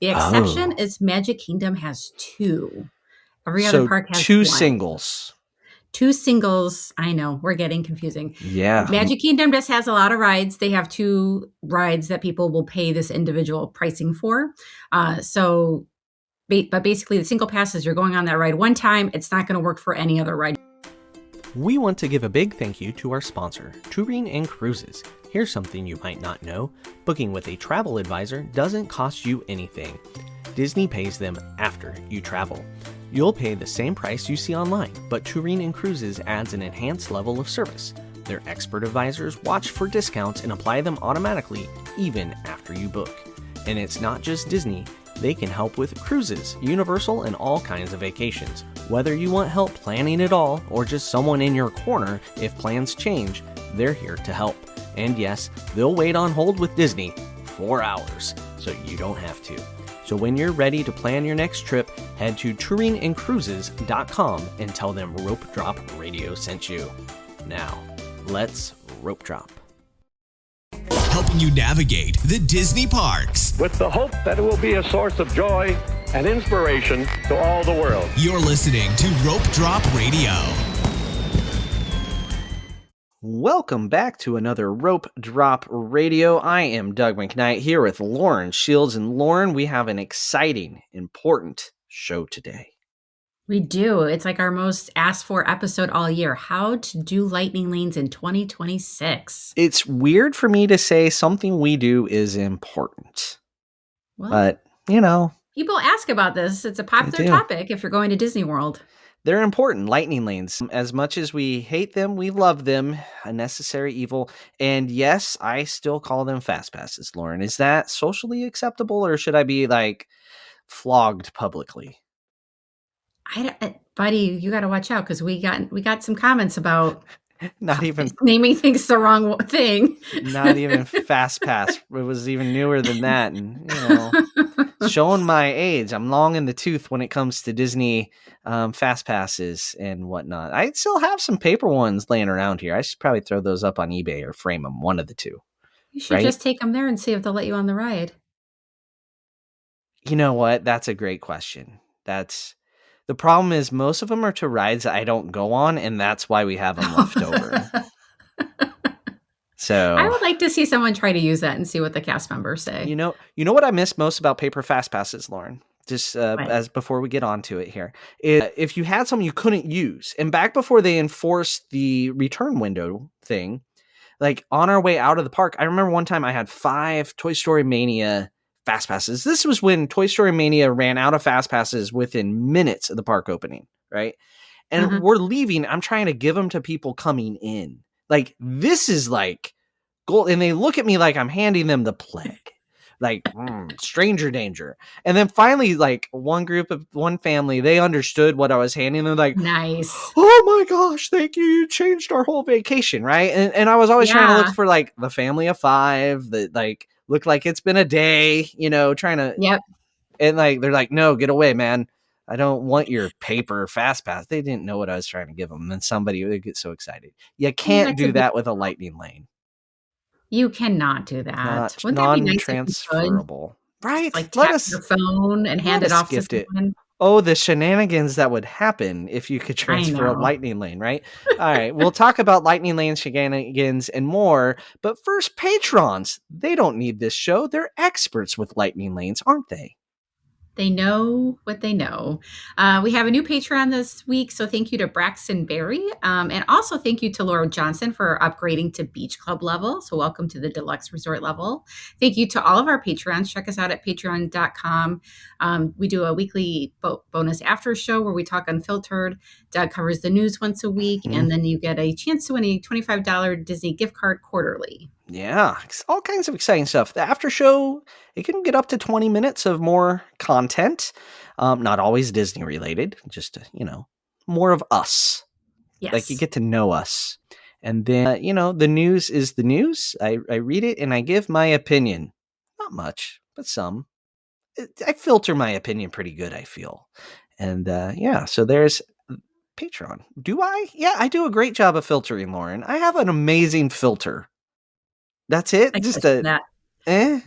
The exception Oh. is Magic Kingdom has 2. Every other So park has 2 1. singles. 2 singles. I know, we're getting confusing. Yeah. Magic Kingdom just has a lot of rides. They have 2 rides that people will pay this individual pricing for. But basically, the single passes, you're going on that ride one time. It's not going to work for any other ride. We want to give a big thank you to our sponsor, Touring and Cruises. Here's something you might not know. Booking with a travel advisor doesn't cost you anything. Disney pays them after you travel. You'll pay the same price you see online, but Touring and Cruises adds an enhanced level of service. Their expert advisors watch for discounts and apply them automatically, even after you book. And it's not just Disney. They can help with cruises, Universal, and all kinds of vacations. Whether you want help planning it all, or just someone in your corner if plans change, they're here to help. And yes, they'll wait on hold with Disney 4 hours, so you don't have to. So when you're ready to plan your next trip, head to touringandcruises.com and tell them Rope Drop Radio sent you. Now, let's rope drop. Helping you navigate the Disney parks. With the hope that it will be a source of joy and inspiration to all the world. You're listening to Rope Drop Radio. Welcome back to another Rope Drop Radio. I am Doug McKnight here with Lauren Shields. And Lauren, we have an exciting, important show today. We do. It's like our most asked for episode all year. How to do lightning lanes in 2026. It's weird for me to say something we do is important. Well, but, you know. People ask about this. It's a popular topic if you're going to Disney World. They're important, lightning lanes. As much as we hate them, we love them. A necessary evil. And yes, I still call them fast passes, Lauren. Is that socially acceptable, or should I be, flogged publicly? Buddy, you got to watch out, because we got some comments about not even naming things the wrong thing. Not even fast pass. It was even newer than that, and showing my age. I'm long in the tooth when it comes to Disney fast passes and whatnot. I still have some paper ones laying around here. I should probably throw those up on eBay or frame them. One of the two. You should just take them there and see if they'll let you on the ride. You know what? That's a great question. The problem is most of them are to rides that I don't go on, and that's why we have them left over. So I would like to see someone try to use that and see what the cast members say. You know what I miss most about paper fast passes, Lauren? Just as before we get on to it here, is if you had something you couldn't use, and back before they enforced the return window thing, like on our way out of the park, I remember one time I had 5 Toy Story Mania fast passes. This was when Toy Story Mania ran out of fast passes within minutes of the park opening, right? And we're leaving. I'm trying to give them to people coming in. Like, this is like gold. And they look at me like I'm handing them the plague. Like, stranger danger. And then finally, one family, they understood what I was handing them. Like, nice. Oh my gosh, thank you. You changed our whole vacation, right? And I was always trying to look for the family of 5 that look like it's been a day, trying to. Yep. And they're like, no, get away, man. I don't want your paper fast pass. They didn't know what I was trying to give them. And somebody would get so excited. You can't do that with a lightning lane. You cannot do that. Wouldn't non-transferable. Right. Tap your phone and hand it off to someone. Oh, the shenanigans that would happen if you could transfer a lightning lane, right? All right. We'll talk about lightning lane shenanigans and more. But first, patrons. They don't need this show. They're experts with lightning lanes, aren't they? They know what they know. We have a new Patreon this week, so thank you to Braxton Berry. And also thank you to Laura Johnson for upgrading to Beach Club level. So welcome to the Deluxe Resort level. Thank you to all of our Patreons. Check us out at patreon.com. We do a weekly bonus after show where we talk unfiltered. Doug covers the news once a week, and then you get a chance to win a $25 Disney gift card quarterly. Yeah, all kinds of exciting stuff. The after show, it can get up to 20 minutes of more content. Not always Disney related, just, more of us. Yes. Like you get to know us. And then, the news is the news. I read it and I give my opinion. Not much, but some. I filter my opinion pretty good, I feel. And so there's Patreon. Do I? Yeah, I do a great job of filtering, Lauren. I have an amazing filter. That's it. Just that. I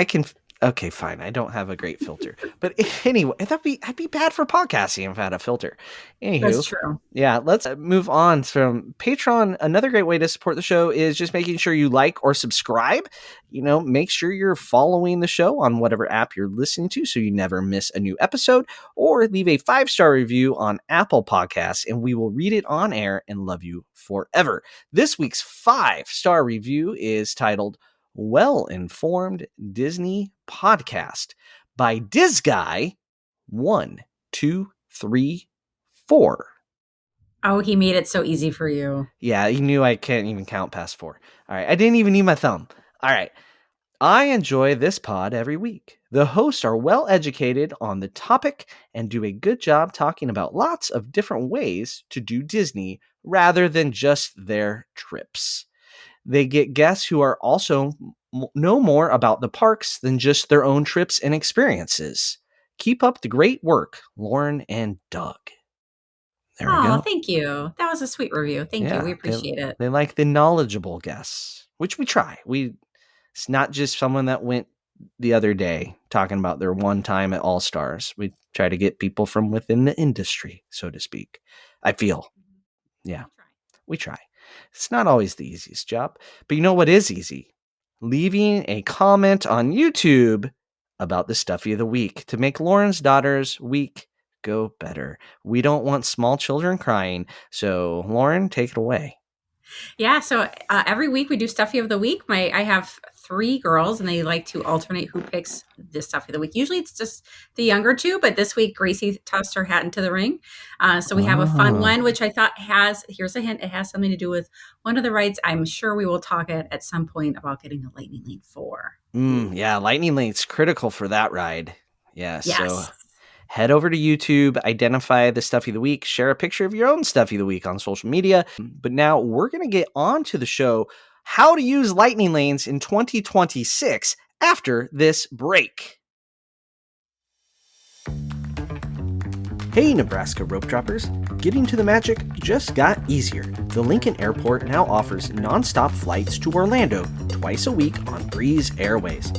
can. Okay, fine. I don't have a great filter, but anyway, I'd be bad for podcasting if I had a filter. That's Anywho, true. yeah, let's move on from Patreon. Another great way to support the show is just making sure you like or subscribe. Make sure you're following the show on whatever app you're listening to so you never miss a new episode, or leave a 5-star review on Apple Podcasts, and we will read it on air and love you forever. This week's 5-star review is titled Well-Informed Disney Podcast by DizGuy 1234. Oh, he made it so easy for you. Yeah, he knew I can't even count past 4. All right, I didn't even need my thumb. All right. I enjoy this pod every week. The hosts are well educated on the topic and do a good job talking about lots of different ways to do Disney rather than just their trips. They get guests who are also know more about the parks than just their own trips and experiences. Keep up the great work, Lauren and Doug. There we Oh, go. thank you. That was a sweet review. Thank you. We appreciate it. They like the knowledgeable guests, which we try. It's not just someone that went the other day talking about their one time at All Stars. We try to get people from within the industry, so to speak. I feel. Yeah, we try. It's not always the easiest job, but you know what is easy? Leaving a comment on YouTube about the Stuffy of the Week to make Lauren's daughter's week go better. We don't want small children crying. So, Lauren, take it away. Yeah, so every week we do Stuffy of the Week. I have 3 girls, and they like to alternate who picks the Stuffy of the Week. Usually it's just the younger 2, but this week Gracie tossed her hat into the ring. So we have a fun one, which I thought here's a hint, it has something to do with one of the rides. I'm sure we will talk at some point about getting the Lightning Lane 4. Yeah, Lightning Lane's critical for that ride. Yeah, Yes. So head over to YouTube, identify the Stuffy of the Week, share a picture of your own Stuffy of the Week on social media. But now we're going to get on to the show, how to use Lightning Lanes in 2026 after this break. Hey, Nebraska rope droppers. Getting to the magic just got easier. The Lincoln Airport now offers nonstop flights to Orlando twice a week on Breeze Airways.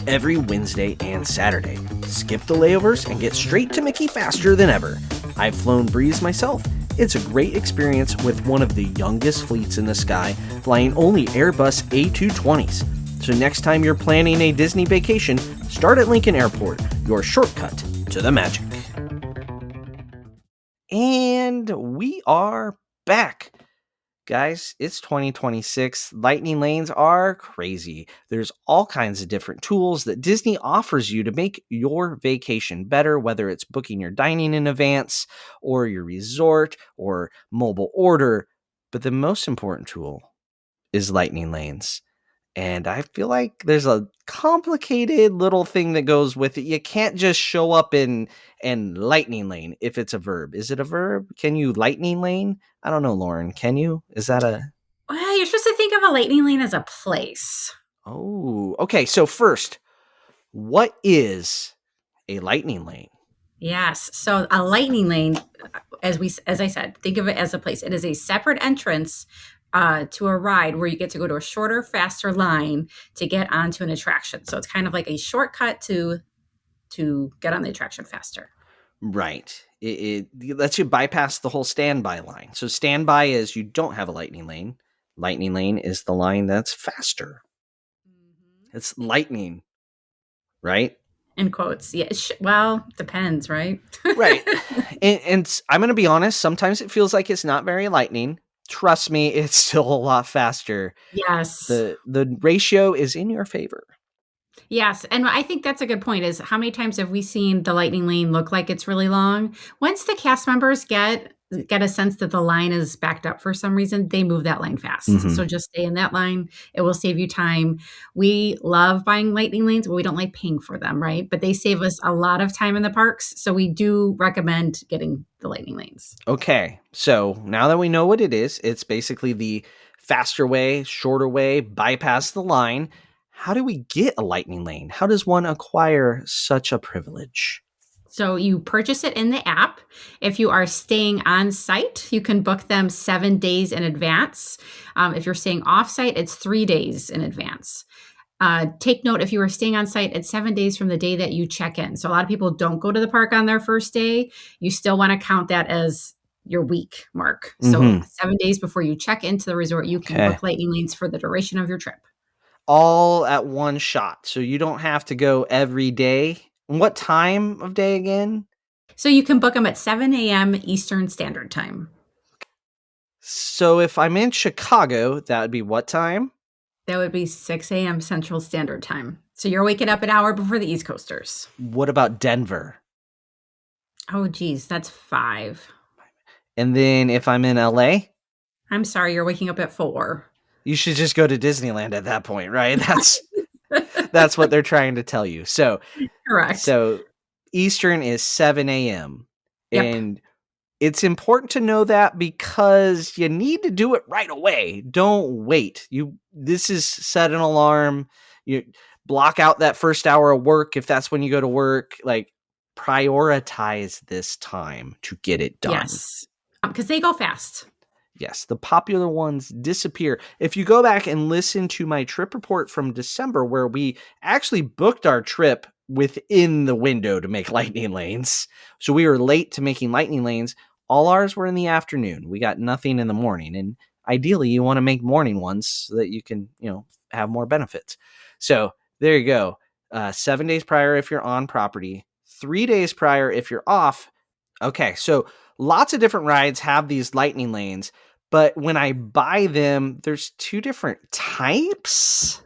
Every Wednesday and Saturday. Skip the layovers and get straight to Mickey faster than ever. I've flown Breeze myself. It's a great experience with one of the youngest fleets in the sky, flying only Airbus A220s. So next time you're planning a Disney vacation, start at Lincoln Airport, your shortcut to the magic. And we are back. Guys, it's 2026. Lightning lanes are crazy. There's all kinds of different tools that Disney offers you to make your vacation better, whether it's booking your dining in advance or your resort or mobile order. But the most important tool is Lightning Lanes. And I feel like there's a complicated little thing that goes with it. You can't just show up in lightning lane if it's a verb. Is it a verb? Can you lightning lane? I don't know, Lauren. Can you? Is that a... Well, you're supposed to think of a lightning lane as a place. Oh, okay. So first, what is a lightning lane? Yes. So a lightning lane, as I said, think of it as a place. It is a separate entrance to a ride where you get to go to a shorter, faster line to get onto an attraction. So it's kind of like a shortcut to get on the attraction faster. Right. It lets you bypass the whole standby line. So standby is you don't have a lightning lane. Lightning lane is the line that's faster. Mm-hmm. It's lightning, right? In quotes. Yeah. Well, depends, right? Right. And I'm going to be honest. Sometimes it feels like it's not very lightning. Trust me, it's still a lot faster. Yes. The ratio is in your favor. Yes. And I think that's a good point is how many times have we seen the lightning lane look like it's really long? Once the cast members get a sense that the line is backed up for some reason, they move that line fast. Mm-hmm. So just stay in that line. It will save you time. We love buying lightning lanes, but we don't like paying for them, right? But they save us a lot of time in the parks. So we do recommend getting the lightning lanes. Okay. So now that we know what it is, it's basically the faster way, shorter way, bypass the line. How do we get a lightning lane? How does one acquire such a privilege? So you purchase it in the app. If you are staying on site, you can book them 7 days in advance. If you're staying off site, it's 3 days in advance. Take note, if you are staying on site, it's 7 days from the day that you check in. So a lot of people don't go to the park on their first day. You still want to count that as your week mark. So 7 days before you check into the resort, you can book lightning lanes for the duration of your trip. All at one shot. So you don't have to go every day. What time of day again? So you can book them at 7 a.m. Eastern Standard Time. So if I'm in Chicago, that would be what time? That would be 6 a.m. Central Standard Time. So you're waking up an hour before the East Coasters. What about Denver? Oh, geez, that's 5. And then if I'm in LA? I'm sorry, you're waking up at 4. You should just go to Disneyland at that point, right? That's what they're trying to tell you. So, correct. So Eastern is 7 a.m. Yep. And it's important to know that because you need to do it right away. Don't wait. This is set an alarm. You block out that first hour of work if that's when you go to work. Like, prioritize this time to get it done. Yes, because they go fast. Yes, the popular ones disappear. If you go back and listen to my trip report from December, where we actually booked our trip within the window to make lightning lanes. So we were late to making lightning lanes. All ours were in the afternoon. We got nothing in the morning. And ideally, you want to make morning ones so that you can, have more benefits. So there you go. 7 days prior if you're on property, 3 days prior if you're off. Okay, so lots of different rides have these lightning lanes, but when I buy them, there's 2 different types.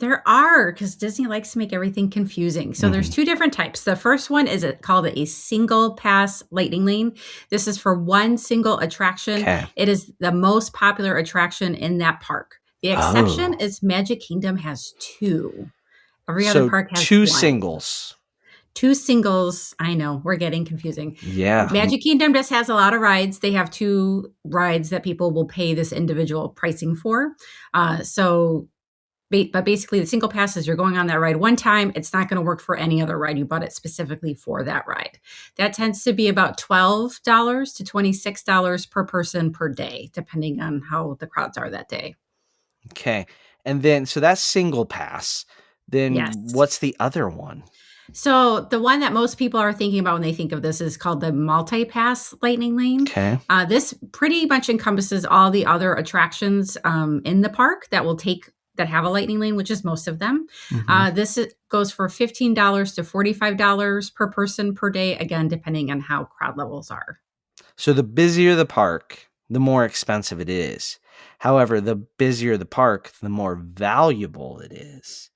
There are, because Disney likes to make everything confusing. So there's 2 different types. The first one is called a single pass lightning lane. This is for one single attraction. Okay. It is the most popular attraction in that park. The exception is Magic Kingdom has 2. Every other park has 2 1. singles. 2 singles. I know, we're getting confusing. Yeah. Magic Kingdom just has a lot of rides. They have 2 rides that people will pay this individual pricing for. But basically, the single pass is you're going on that ride one time. It's not going to work for any other ride. You bought it specifically for that ride. That tends to be about $12 to $26 per person per day, depending on how the crowds are that day. Okay. And then, so that's single pass. Then Yes. What's the other one? So the one that most people are thinking about when they think of this is called the multi-pass lightning lane. Okay. This pretty much encompasses all the other attractions in the park that have a lightning lane, which is most of them. This goes for $15 to $45 per person per day, again, depending on how crowd levels are. So the busier the park, the more expensive it is. However, the busier the park, the more valuable it is.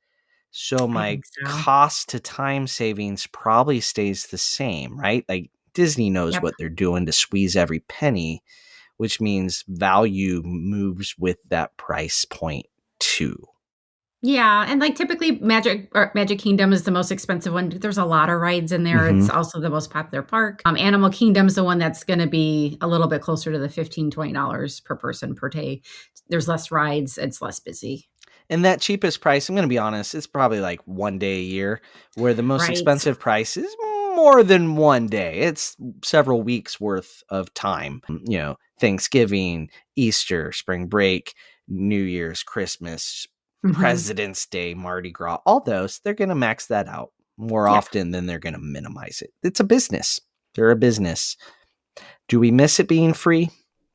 So my cost to time savings probably stays the same, right? Like Disney knows what they're doing to squeeze every penny, which means value moves with that price point too. Yeah, and like typically Magic Kingdom is the most expensive one. There's a lot of rides in there. It's also the most popular park. Animal Kingdom is the one that's going to be a little bit closer to the $15, $20 per person per day. There's less rides. It's less busy. And that cheapest price, I'm going to be honest, it's probably like 1 day a year, where the most expensive price is more than 1 day. It's several weeks worth of time. Thanksgiving, Easter, spring break, New Year's, Christmas, President's Day, Mardi Gras, all those, they're going to max that out more often than they're going to minimize it. It's a business. They're a business. Do we miss it being free?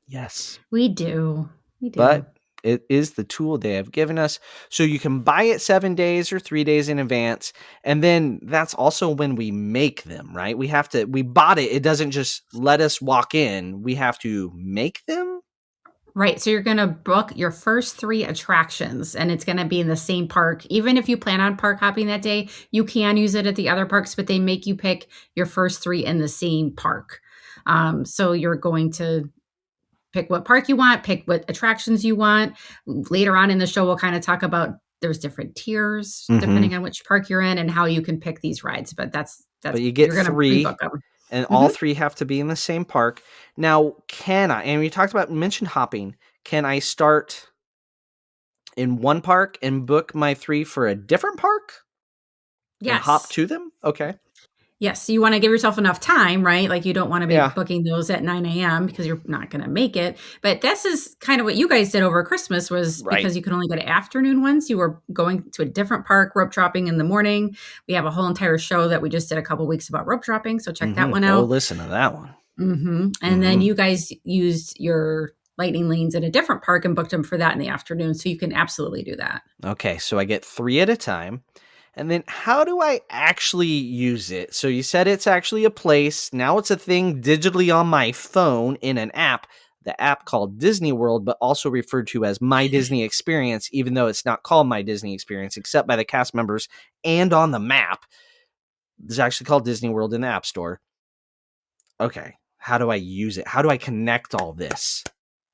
Yes. We do. But it is the tool they have given us. So you can buy it 7 days or 3 days in advance. And then that's also when we make them, right? We bought it. It doesn't just let us walk in. We have to make them. Right. So you're going to book your first 3 attractions and it's going to be in the same park. Even if you plan on park hopping that day, you can use it at the other parks, but they make you pick your first 3 in the same park. So you're going to pick what park you want, pick what attractions you want. Later on in the show, we'll kind of talk about there's different tiers depending on which park you're in and how you can pick these rides. But but you get you're 3. Pre-book them. And all 3 have to be in the same park. Now, and we mentioned hopping. Can I start in one park and book my 3 for a different park? Yes. And hop to them? Okay. Yes, so you wanna give yourself enough time, right? Like, you don't wanna be Yeah. booking those at 9 a.m. because you're not gonna make it, but this is kind of what you guys did over Christmas was Right. because you could only get afternoon ones, you were going to a different park, rope dropping in the morning. We have a whole entire show that we just did a couple weeks about rope dropping, so check that one Go out. listen to that one. And then you guys used your lightning lanes in a different park and booked them for that in the afternoon, so you can absolutely do that. Okay, so I get 3 at a time. And then how do I actually use it? So you said it's actually a place. Now it's a thing digitally on my phone in an app. The app called Disney World, but also referred to as My Disney Experience, even though it's not called My Disney Experience, except by the cast members and on the map. It's actually called Disney World in the App Store. Okay, how do I use it? How do I connect all this?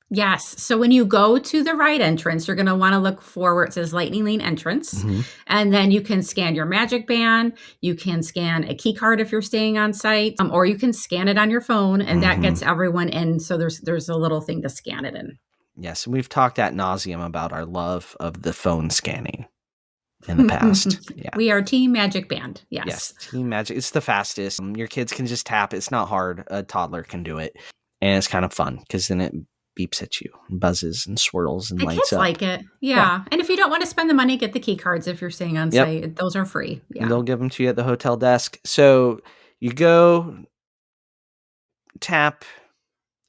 Yes. So when you go to the right entrance, you're going to want to look for where it says Lightning Lane entrance. And then you can scan your Magic Band. You can scan a key card if you're staying on site, or you can scan it on your phone, and that gets everyone in. So there's a little thing to scan it in. Yes, and we've talked ad nauseum about our love of the phone scanning in the past. Yeah. We are Team Magic Band. Yes. Yes, Team Magic. It's the fastest. Your kids can just tap. It's not hard. A toddler can do it. And it's kind of fun because then it beeps at you, buzzes and swirls and The lights kids up. like it. Yeah. And if you don't want to spend the money, get the key cards if you're staying on site. Those are free. Yeah. And they'll give them to you at the hotel desk. So you go tap.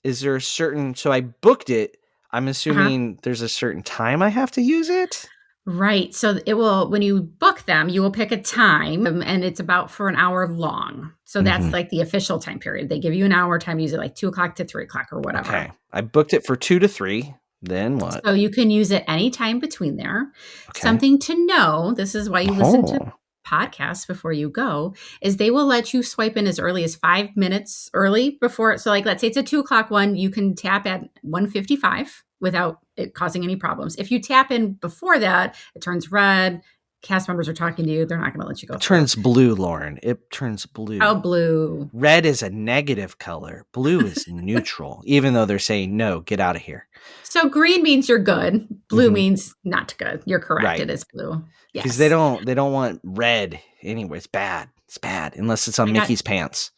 Is there a certain, so I booked it. I'm assuming there's a certain time I have to use it. Right. So it will, when you book them, you will pick a time and it's about for an hour long. So that's like the official time period. They give you an hour time, use it like 2:00 to 3:00 or whatever. Okay. I booked it for 2 to 3. Then what? So you can use it any time between there. Okay. Something to know, this is why you listen to podcasts before you go, is they will let you swipe in as early as 5 minutes early before. So like, let's say it's a 2:00 one, you can tap at 1:55 without it causing any problems. If you tap in before that, it turns red. Cast members are talking to you. They're not going to let you go. It turns blue, Lauren. It turns blue. Oh, blue. Red is a negative color. Blue is neutral, even though they're saying, no, get out of here. So green means you're good. Blue means not good. You're correct. Right. It is blue. Yes. Because they don't want red anyway. It's bad. It's bad. Unless it's on Mickey's pants.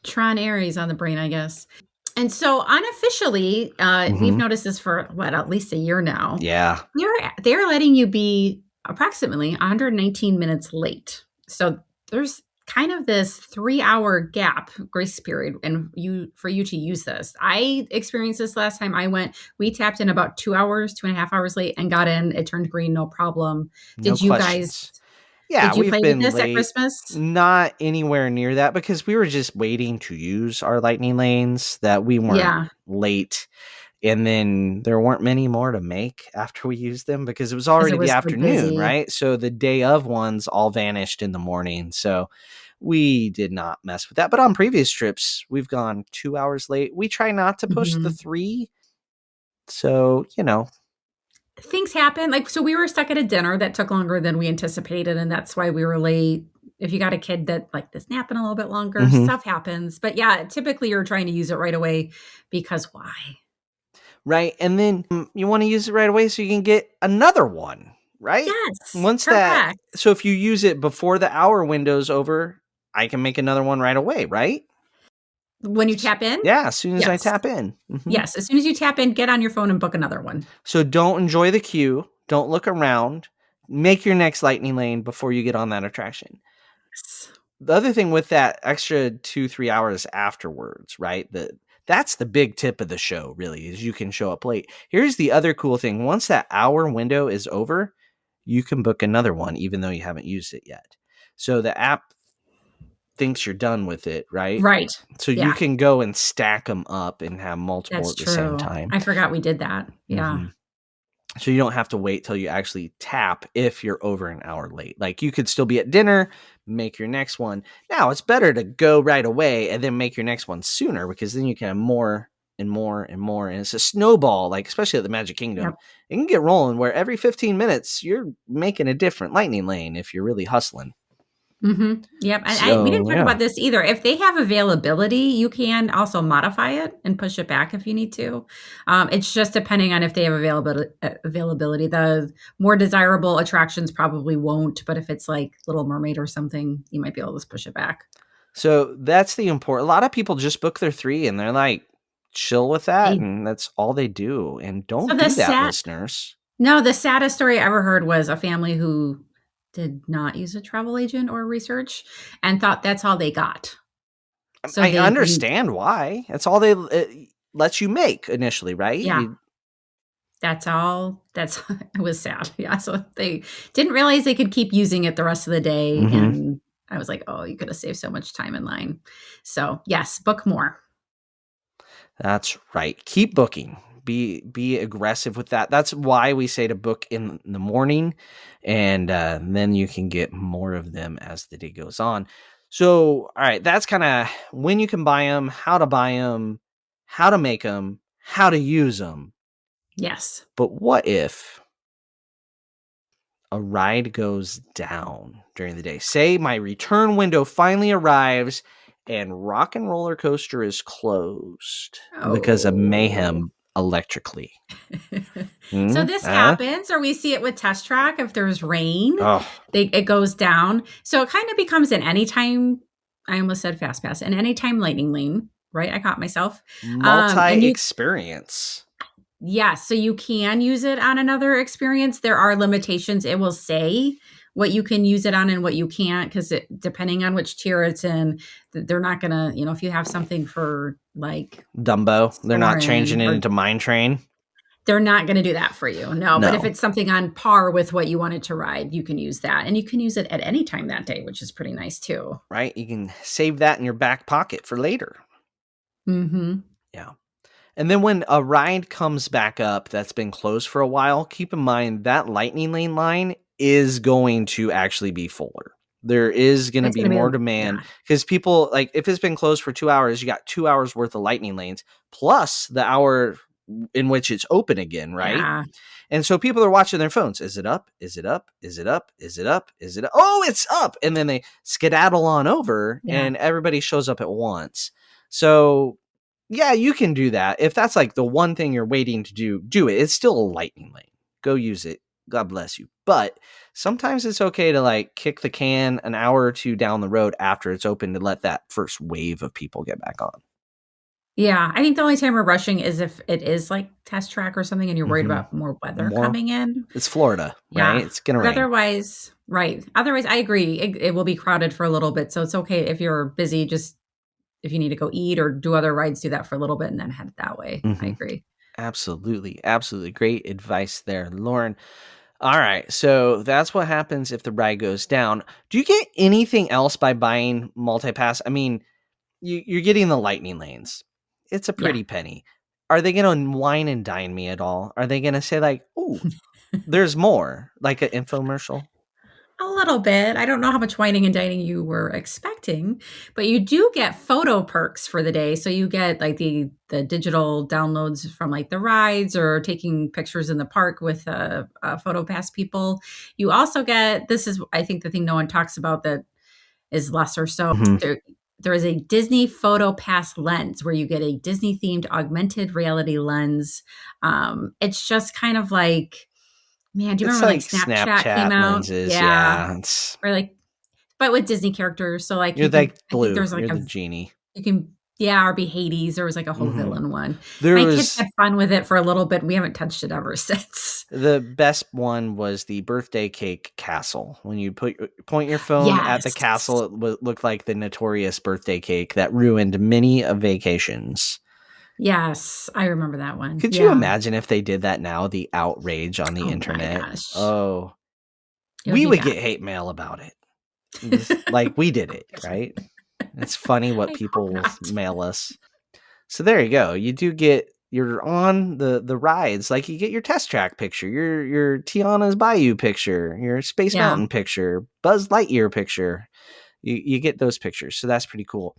Tron Aries on the brain, I guess. And so unofficially, we've noticed this for at least a year now. Yeah. They're letting you be approximately 119 minutes late. So there's kind of this 3-hour gap grace period and for you to use this. I experienced this last time I went. We tapped in about 2 hours, 2.5 hours late and got in. It turned green, no problem. Did you guys? Yeah, did you play been with this late. at Christmas? Not anywhere near that because we were just waiting to use our lightning lanes that we weren't late. And then there weren't many more to make after we used them because it was already the afternoon, right? So the day of ones all vanished in the morning. So we did not mess with that. But on previous trips, we've gone 2 hours late. We try not to push the 3. So, things happen. Like, so we were stuck at a dinner that took longer than we anticipated. And that's why we were late. If you got a kid that like this napping a little bit longer, stuff happens. But yeah, typically you're trying to use it right away because why? Right. And then you want to use it right away so you can get another one, right? Yes. Correct. So if you use it before the hour window's over, I can make another one right away, right? When you tap in? Yeah, as soon as I tap in. Yes, as soon as you tap in, get on your phone and book another one. So don't enjoy the queue. Don't look around. Make your next lightning lane before you get on that attraction. Yes. The other thing with that extra 2-3 hours afterwards, right? That's the big tip of the show, really, is you can show up late. Here's the other cool thing. Once that hour window is over, you can book another one, even though you haven't used it yet. So the app thinks you're done with it, right? Right. So you can go and stack them up and have multiple at the same time. I forgot we did that. Yeah. So you don't have to wait till you actually tap if you're over an hour late. Like you could still be at dinner, make your next one. Now it's better to go right away and then make your next one sooner because then you can have more and more and more. And it's a snowball, like especially at the Magic Kingdom. It can get rolling where every 15 minutes you're making a different lightning lane if you're really hustling. Yep. And we didn't talk about this either. If they have availability, you can also modify it and push it back if you need to. It's just depending on if they have availability. The more desirable attractions probably won't, but if it's like Little Mermaid or something, you might be able to push it back. So that's the important. A lot of people just book their 3 and they're like chill with that, They, and that's all they do. And so don't the do that, sad, listeners. no, the saddest story I ever heard was a family who did not use a travel agent or research and thought that's all they got. So I they didn't. understand why. That's all they lets you make initially, right? Yeah, that's all. That's it was sad. Yeah, so they didn't realize they could keep using it the rest of the day, Mhm. and I was like, oh, you could have saved so much time in line. So yes, book more. That's right. Keep booking. Be aggressive with that. That's why we say to book in the morning, and then you can get more of them as the day goes on. So, all right, that's kind of when you can buy them, how to make them, how to use them. Yes. But what if a ride goes down during the day? Say my return window finally arrives and Rock and Roller Coaster is closed because of Oh. mayhem electrically. So Hmm? this happens, or we see it with Test Track. If there's rain, Oh, it goes down. So it kind of becomes an anytime. I almost said Fast Pass, an anytime lightning lane. Right, I caught myself. And you, multi-experience. yes, so you can use it on another experience. There are limitations. It will say what you can use it on and what you can't, because depending on which tier it's in, they're not gonna. If you have something for like Dumbo. They're not changing Soarin' it or into Mine Train. they're not going to do that for you. No, but if No. it's something on par with what you wanted to ride, you can use that. And you can use it at any time that day, which is pretty nice too. Right? You can save that in your back pocket for later. Mm-hmm. Yeah. And then when a ride comes back up that's been closed for a while, keep in mind that lightning lane line is going to actually be fuller. There is going to It's be going to more be, demand yeah. because people, like, if it's been closed for 2 hours, you got 2 hours worth of lightning lanes plus the hour in which it's open again, right? Yeah. And so people are watching their phones. Is it up? Is it up? Is it up? Is it up? Is it up? Oh, it's up. And then they skedaddle on over Yeah. and everybody shows up at once. So yeah, you can do that. If that's like the one thing you're waiting to do it. It's still a lightning lane. Go use it. God bless you. But sometimes it's okay to like kick the can an hour or two down the road after it's open to let that first wave of people get back on. Yeah. I think the only time we're rushing is if it is like Test Track or something and you're worried Mhm. about more weather More, coming in. it's Florida, Yeah. right? It's gonna But rain. otherwise, right. Otherwise, I agree. It will be crowded for a little bit. So it's okay if you're busy, just if you need to go eat or do other rides, do that for a little bit and then head that way. I Mhm. agree. Absolutely. Absolutely. Great advice there, Lauren. All right. So that's what happens if the ride goes down. Do you get anything else by buying multi-pass? I mean, you're getting the lightning lanes. It's a Yeah. pretty penny. Are they going to wine and dine me at all? Are they going to say like, "Oh, there's more," like an infomercial? A little bit. I don't know how much whining and dining you were expecting, but you do get photo perks for the day. So you get like the digital downloads from like the rides or taking pictures in the park with photo pass people. You also get, this is I think the thing no one talks about that is lesser. So Mhm. there is a Disney photo pass lens where you get a Disney themed augmented reality lens. It's just kind of like, man, do you It's remember when, like, like Snapchat came Snapchat out? lenses. Yeah. Yeah. It's Or, like, but with Disney characters, so, like, you're you can, like I think Blue. there's, like, You're a the genie. you can, yeah, or be Hades. There was, like, a whole Mhm. villain one. There My kids was had fun with it for a little bit, and we haven't touched it ever since. the best one was the birthday cake castle. When you point your phone at the Yes. castle, it looked like the notorious birthday cake that ruined many vacations. Yes, I remember that one. Could you Yeah. imagine if they did that now? The outrage on the Oh my internet. gosh. Oh, It would we be would bad. get hate mail about it. Like we did it, right? It's funny what I hope people will not. mail us. So there you go. You do get you're on the rides. Like you get your test track picture, your Tiana's Bayou picture, your Space Yeah. Mountain picture, Buzz Lightyear picture. You get those pictures. So that's pretty cool.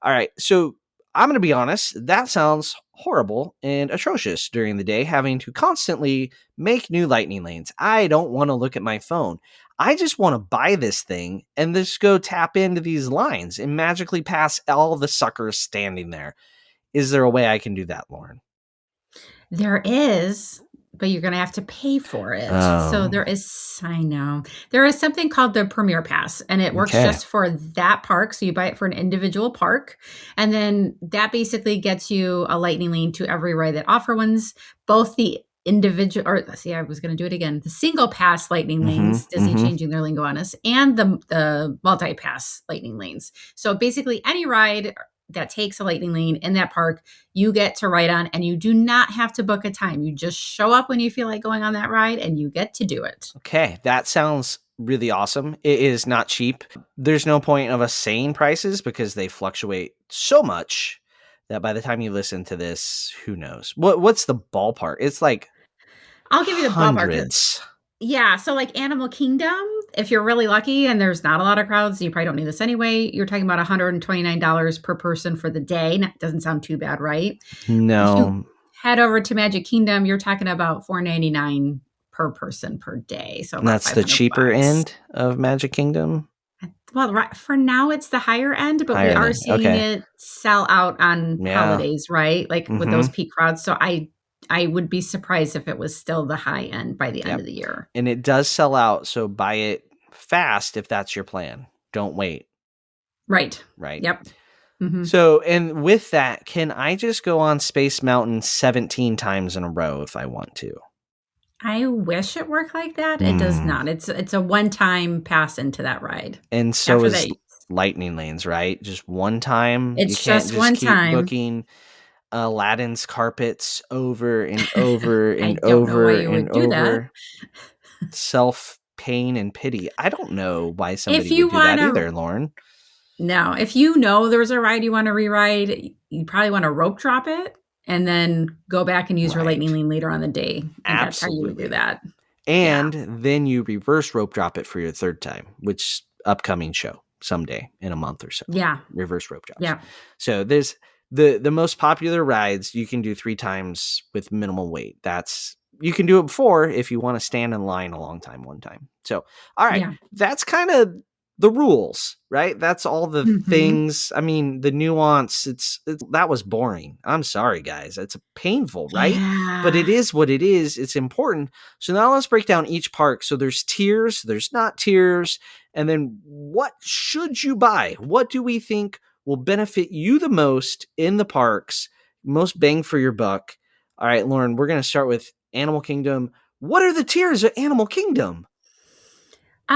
All right. So I'm going to be honest. That sounds horrible and atrocious during the day, having to constantly make new lightning lanes. I don't want to look at my phone. I just want to buy this thing and just go tap into these lines and magically pass all the suckers standing there. Is there a way I can do that, Lauren? There is. but you're going to have to pay for it. So Oh, there is, I know, there is something called the Premier Pass, and it works okay. just for that park. So you buy it for an individual park, and then that basically gets you a lightning lane to every ride that offer ones, both the individual, or see, I was going to do it again, the single pass lightning Mm-hmm. lanes, Disney Mm-hmm. changing their lingo on us, and the multi pass lightning lanes. So basically, any ride that takes a lightning lane in that park, you get to ride on, and you do not have to book a time. You just show up when you feel like going on that ride and you get to do it. Okay, that sounds really awesome. It is not cheap. There's no point of us saying prices because they fluctuate so much that by the time you listen to this, who knows? What's the ballpark? It's like I'll give you the ballpark. hundreds. Yeah, so like Animal Kingdom, if you're really lucky and there's not a lot of crowds, you probably don't need this anyway. You're talking about $129 per person for the day. That doesn't sound too bad, right? If you No, head over to Magic Kingdom, you're talking about $499 per person per day, so about that's the 500 cheaper bucks. end of Magic Kingdom. Well, right, for now it's the higher end, but we Higher are than seeing okay. it sell out on Yeah. holidays, right? Like with those Mm-hmm. peak crowds. So I would be surprised if it was still the high end by the end Yep. of the year. And it does sell out, so buy it fast if that's your plan. Don't wait. Right. Right. Yep. Mm-hmm. So, and with that, can I just go on Space Mountain 17 times in a row if I want to? I wish it worked like that. It does not. It's a one-time pass into that ride. And so After is that, Lightning Lanes, right? Just one time. You it's can't just just one keep time. booking Aladdin's carpets over and over I and don't know why over you and would do that. over. Self pain and pity. I don't know why If somebody would you do that want either, to, Lauren. no, if you know there's a ride you want to re-ride, you probably want to rope drop it and then go back and use your lightning Right. lane later on the day. I think that's how you would do Absolutely. that. Yeah. And then you reverse rope drop it for your third time, which upcoming show someday in a month or so. Yeah. Reverse rope drops. Yeah. So there's the most popular rides you can do 3 times with minimal wait. That's you can do it before if you want to stand in line a long time one time. So all right, Yeah. that's kind of the rules, right? That's all the Mm-hmm. things. I mean, the nuance. It's that was boring. I'm sorry, guys. It's painful, right? But it Yeah. is what it is. It's important. So now let's break down each park. So there's tiers. There's not tiers. And then what should you buy? What do we think will benefit you the most in the parks? Most bang for your buck. All right, Lauren, we're going to start with Animal Kingdom. What are the tiers at Animal Kingdom?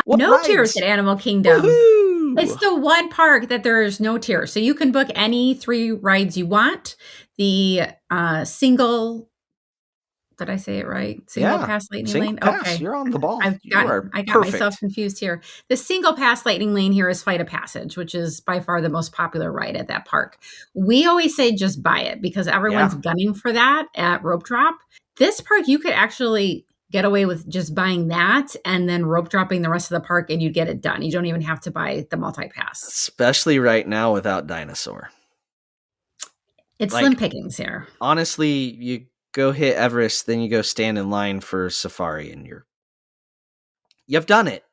What No tiers rides? at Animal Kingdom. It's Woohoo! the one park that there's no tier. So you can book any 3 rides you want. The single, did I say it right? Single Yeah, pass lightning single lane. pass. Okay. You're on the ball. I've You got are I got myself perfect. confused here. The single pass lightning lane here is Flight of Passage, which is by far the most popular ride at that park. We always say just buy it because everyone's Yeah. gunning for that at Rope Drop. This park you could actually get away with just buying that and then rope dropping the rest of the park and you get it done. You don't even have to buy the multi-pass. Especially right now without Dinosaur. It's Like, slim pickings here. honestly, you go hit Everest, then you go stand in line for Safari, and you've done it.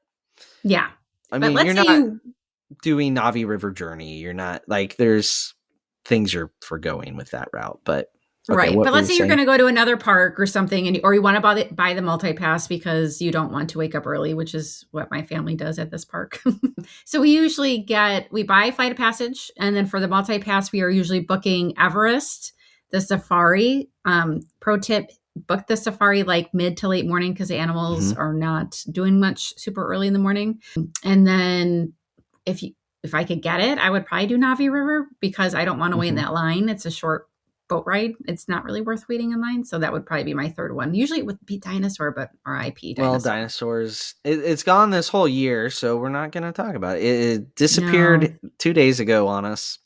Yeah. I But mean, let's you're say not you doing Navi River Journey. You're not like there's things you're foregoing with that route. But okay, right. what But were let's you say you're saying? going to go to another park or something and or you want to buy the multi-pass because you don't want to wake up early, which is what my family does at this park. So we buy Flight of Passage, and then for the multi-pass we are usually booking Everest, the Safari. Pro tip, book the Safari like mid to late morning because the animals are not doing much super early in the morning. And then if I could get it, I would probably do Navi River because I don't want to wait in that line. It's a short boat ride. It's not really worth waiting in line. So that would probably be my third one. Usually it would be Dinosaur, but RIP Dinosaur. Well, dinosaurs. It's gone this whole year, so we're not going to talk about it. It No. disappeared 2 days ago on us.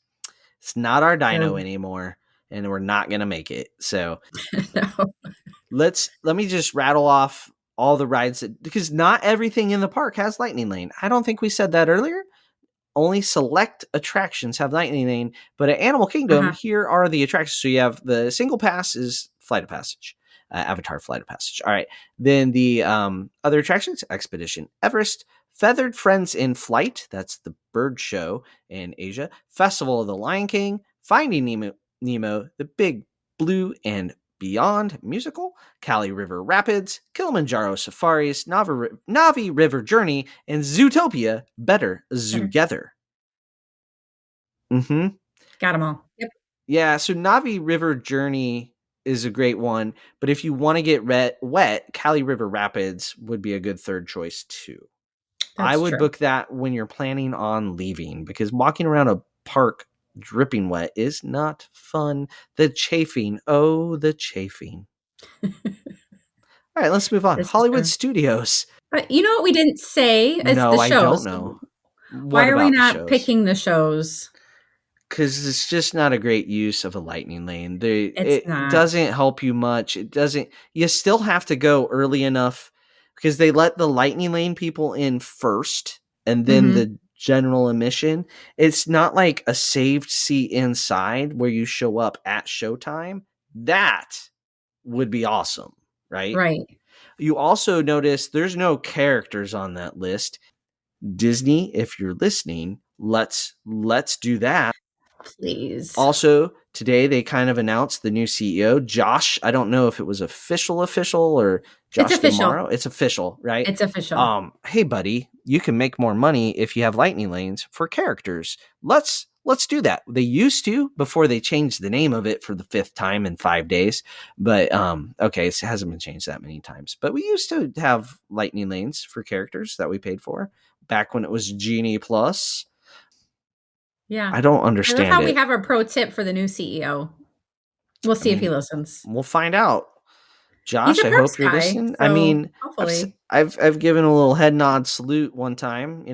It's not our dino So- anymore, and we're not going to make it. So No. let me just rattle off all the rides because not everything in the park has Lightning Lane. I don't think we said that earlier. Only select attractions have Lightning Lane, but at Animal Kingdom, here are the attractions. So you have the single pass is Flight of Passage, Avatar Flight of Passage. All right. Then the other attractions, Expedition Everest, Feathered Friends in Flight, that's the bird show in Asia, Festival of the Lion King, Finding Nemo, the big blue and Beyond Musical, Cali River Rapids, Kilimanjaro Safaris, Navi River Journey, and Zootopia Better Zoogether. Mm-hmm. Got them all. Yep. Yeah, so Navi River Journey is a great one, but if you want to get wet, Cali River Rapids would be a good third choice too. I would book that when you're planning on leaving, because walking around a park dripping wet is not fun. The chafing. Oh, the chafing. All right, let's move on. Hollywood Studios. But you know what we didn't say? It's No, the I shows. don't know. Why are we not picking the shows? Because it's just not a great use of a lightning lane. It doesn't help you much. It doesn't. You still have to go early enough, because they let the lightning lane people in first and then the general admission. It's not like a saved seat inside where you show up at showtime. That would be awesome, right? Right. You also notice there's no characters on that list. Disney, if you're listening, let's do that. Please. Also, today they kind of announced the new CEO, Josh. I don't know if it was official or Josh D'Amaro. It's official, right? It's official. Hey buddy, you can make more money if you have lightning lanes for characters. Let's do that. They used to before they changed the name of it for the 5th time in 5 days. But okay, it hasn't been changed that many times. But we used to have lightning lanes for characters that we paid for back when it was Genie Plus. Yeah. I don't understand it. I love how we have a pro tip for the new CEO. We'll see if he listens. We'll find out. Josh, I hope you're listening. So hopefully. I've given a little head nod salute one time,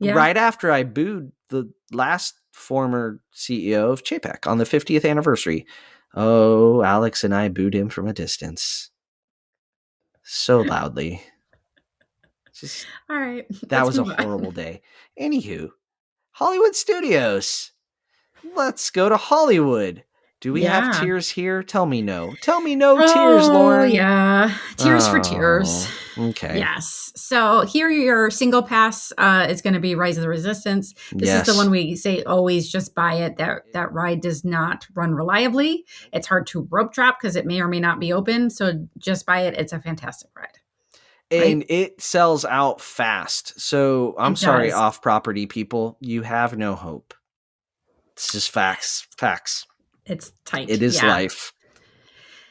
right after I booed the last former CEO of Chapek on the 50th anniversary. Oh, Alex and I booed him from a distance. So loudly. Just all right. That was a horrible day. Anywho, Hollywood Studios. Let's go to Hollywood. Do we have tears here? Tell me no. Tell me no tears, Lauren. Oh, yeah. Tears for tears. Okay. Yes. So here your single pass is going to be Rise of the Resistance. This is the one we say always just buy it. That ride does not run reliably. It's hard to rope drop because it may or may not be open. So just buy it. It's a fantastic ride. And it sells out fast. So I'm sorry, off-property people. You have no hope. It's just facts. It's tight. It is life.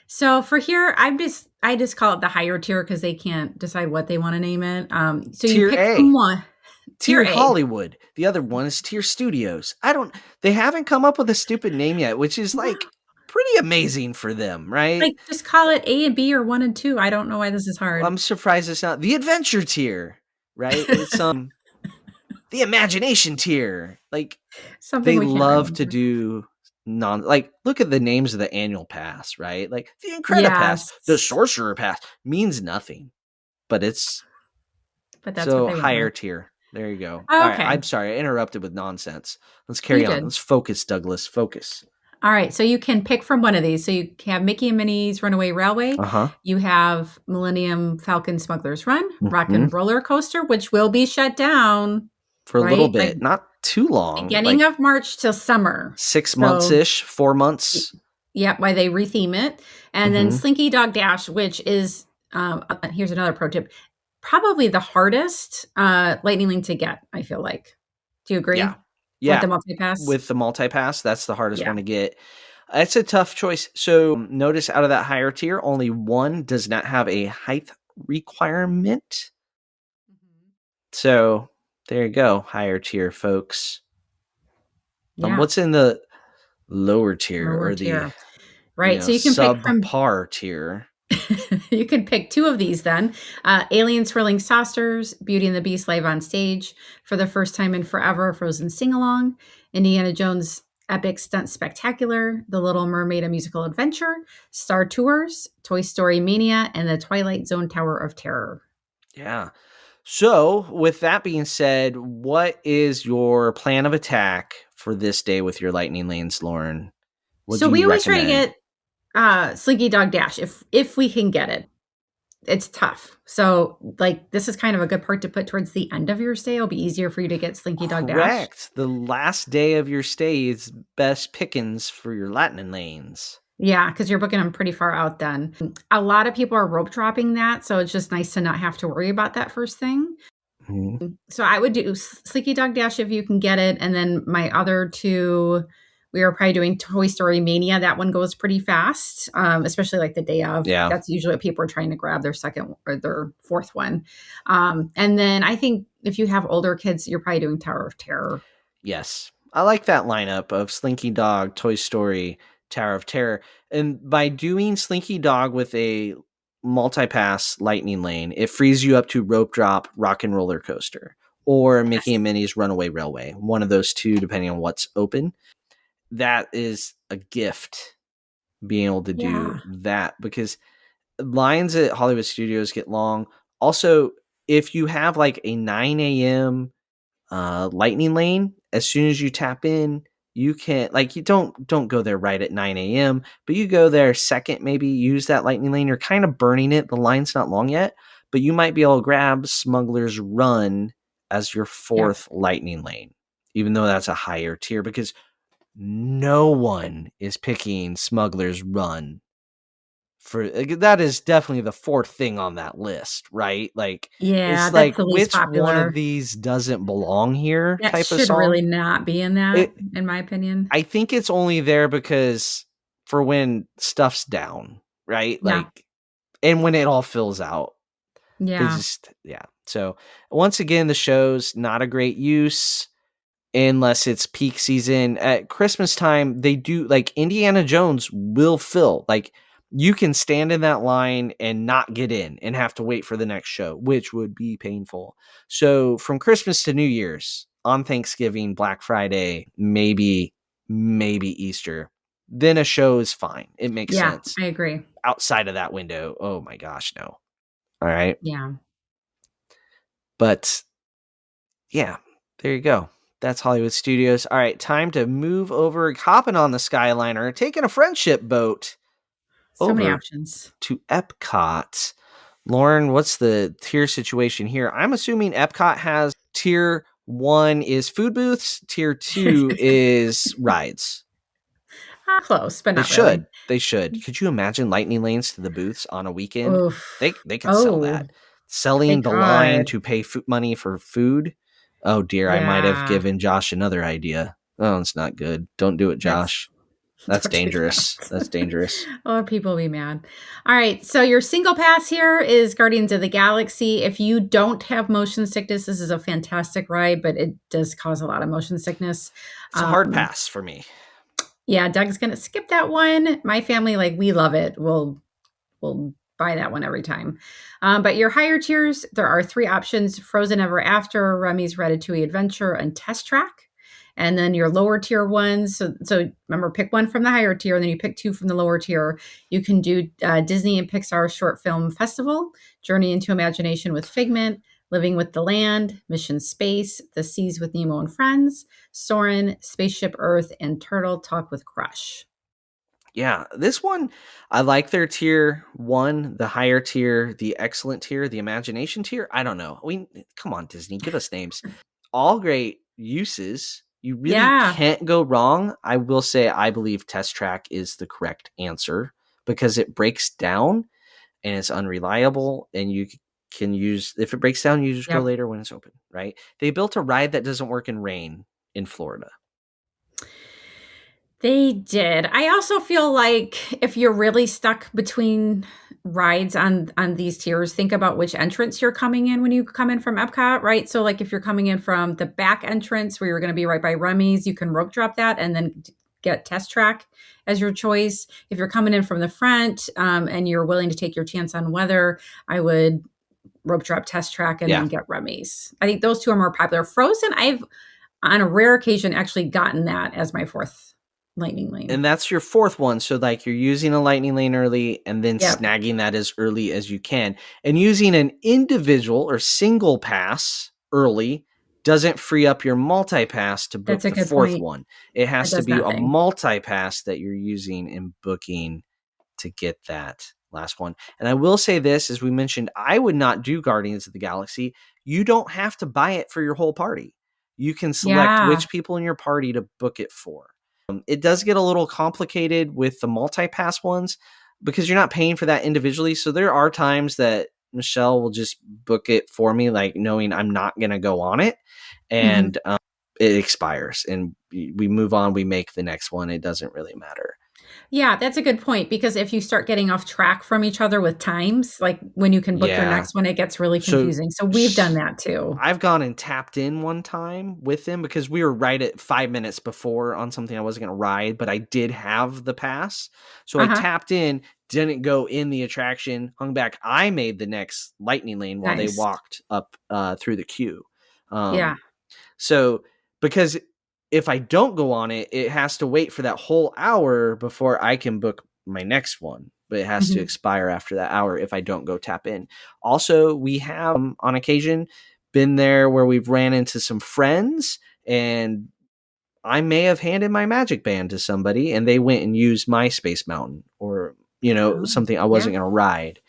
So for here, I just call it the higher tier because they can't decide what they want to name it. So tier you pick A. from one. Tier Hollywood. The other one is Tier Studios. They haven't come up with a stupid name yet, which is pretty amazing for them, right? Just call it A and B or 1 and 2. I don't know why this is hard. I'm surprised it's not the Adventure tier, right? It's the Imagination tier. Something they love to do look at the names of the annual pass, right? The Incredipass, the Sorcerer Pass means nothing, but that's so higher tier. There you go. Oh, all okay. right, I'm sorry, I interrupted with nonsense. Let's carry on. Let's focus, Douglas. Focus. All right, so you can pick from one of these. So you have Mickey and Minnie's Runaway Railway. You have Millennium Falcon Smuggler's Run, Rock and Roller Coaster, which will be shut down for a little bit, not too long. Beginning of March till summer. 6 months-ish, 4 months. Yep, why they retheme it. And then Slinky Dog Dash, which is, here's another pro tip, probably the hardest lightning lane to get, I feel like. Do you agree? Yeah. With the multi-pass? With the multi-pass, that's the hardest one to get. It's a tough choice. So notice out of that higher tier, only one does not have a height requirement. So there you go, higher tier, folks. What's in the lower tier the right? So you can pick from subpar tier. You can pick 2 of these then. Alien Swirling Saucers, Beauty and the Beast live on stage for the first time in forever, Frozen Sing-Along, Indiana Jones Epic Stunt Spectacular, The Little Mermaid A Musical Adventure, Star Tours, Toy Story Mania, and the Twilight Zone Tower of Terror. Yeah. So with that being said, what is your plan of attack for this day with your lightning lanes, Lauren? So we always try to get Slinky Dog Dash if we can get it. It's tough. So this is kind of a good part to put towards the end of your stay. It'll be easier for you to get Slinky Dog Dash. Correct. The last day of your stay is best pickings for your lightning lanes. Yeah, because you're booking them pretty far out then. A lot of people are rope dropping that, so it's just nice to not have to worry about that first thing. Mhm. So I would do Sleeky Dog Dash if you can get it, and then my other two, we are probably doing Toy Story Mania. That one goes pretty fast, especially like the day of. Yeah. That's usually what people are trying to grab their second or their fourth one. And then I think if you have older kids, you're probably doing Tower of Terror. Yes. I like that lineup of Slinky Dog, Toy Story, Tower of Terror. And by doing Slinky Dog with a multi-pass lightning lane, it frees you up to rope drop, rock and roller coaster, or Mickey Yes. and Minnie's Runaway Railway. One of those two, depending on what's open. That is a gift being able to do Yeah. that, because lines at Hollywood Studios get long. Also, if you have like a 9 a.m. Lightning lane, as soon as you tap in, you can, like, you don't go there right at 9 a.m., but you go there second, maybe use that lightning lane. You're kind of burning it. The line's not long yet, but you might be able to grab Smuggler's Run as your Yep. fourth lightning lane, even though that's a higher tier, because no one is picking Smuggler's Run for that. Is definitely the fourth thing on that list, right? Like, Yeah, it's that's like, the least which one of popular. these doesn't belong here That type of should song. really not be in that, It in my opinion. I think it's only there because for when stuff's down, right? Yeah. Like, and when it all fills out. They Yeah. just, yeah. So once again, the show's not a great use unless it's peak season. At Christmas time, they do, like, Indiana Jones will fill. Like, you can stand in that line and not get in and have to wait for the next show, which would be painful. So from Christmas to New Year's, on Thanksgiving, Black Friday, maybe Easter, then a show is fine. It makes Yeah, sense. I agree. Outside of that window, oh my gosh, no. All right. Yeah. But yeah, there you go. That's Hollywood Studios. All right, time to move over, hopping on the Skyliner, taking a friendship boat So many over options. to Epcot. Lauren, what's the tier situation here? I'm assuming Epcot has tier 1 is food booths, tier 2 is rides. Close, but They not really. should. They should. Could you imagine lightning lanes to the booths on a weekend? Oof. They could sell Oh, that. they Selling the line could. to pay money for food. Oh dear, I might have Yeah. given Josh another idea. Oh, it's not good. Don't do it, That's Josh. That's don't do dangerous. That's that. dangerous. Oh, people will be mad. All right. So your single pass here is Guardians of the Galaxy. If you don't have motion sickness, this is a fantastic ride, but it does cause a lot of motion sickness. It's a hard pass for me. Yeah, Doug's gonna skip that one. My family, like, we love it. We'll buy that one every time. But your higher tiers, there are three options: Frozen Ever After, Remy's Ratatouille Adventure, and Test Track. And then your lower tier ones. So remember, pick one from the higher tier, and then you pick two from the lower tier. You can do Disney and Pixar Short Film Festival, Journey into Imagination with Figment, Living with the Land, Mission Space, The Seas with Nemo and Friends, Soarin', Spaceship Earth, and Turtle Talk with Crush. Yeah, this one, I like their tier 1, the higher tier, the excellent tier, the imagination tier. I don't know. Come on, Disney, give us names. All great uses. You really Yeah, can't go wrong. I will say, I believe Test Track is the correct answer because it breaks down and it's unreliable, and you can use, if it breaks down, you just go yep. later when it's open, right? They built a ride that doesn't work in rain in Florida. They did. I also feel like if you're really stuck between rides on these tiers, think about which entrance you're coming in when you come in from Epcot, right? So like if you're coming in from the back entrance where you're going to be right by Remy's, you can rope drop that and then get Test Track as your choice. If you're coming in from the front and you're willing to take your chance on weather, I would rope drop Test Track and Yeah. then get Remy's. I think those two are more popular. Frozen, I've on a rare occasion actually gotten that as my fourth lightning lane. And that's your fourth one. So like, you're using a lightning lane early and then Yep. snagging that as early as you can. And using an individual or single pass early doesn't free up your multi-pass to book That's a the good fourth point. one. It has That to does be a nothing. multi-pass that you're using and booking to get that last one. And I will say this, as we mentioned, I would not do Guardians of the Galaxy. You don't have to buy it for your whole party. You can select Yeah. which people in your party to book it for. It does get a little complicated with the multi-pass ones because you're not paying for that individually. So there are times that Michelle will just book it for me, like knowing I'm not going to go on it, and it expires and we move on. We make the next one. It doesn't really matter. Yeah, that's a good point, because if you start getting off track from each other with times, like when you can book your next one, it gets really confusing. So we've done that too. I've gone and tapped in one time with them because we were right at 5 minutes before on something I wasn't going to ride, but I did have the pass. So I tapped in, didn't go in the attraction, hung back. I made the next lightning lane while they walked up through the queue. So because if I don't go on it, it has to wait for that whole hour before I can book my next one, but it has to expire after that hour if I don't go tap in. Also, we have on occasion been there where we've ran into some friends, and I may have handed my magic band to somebody and they went and used my Space Mountain or, something I wasn't going to ride.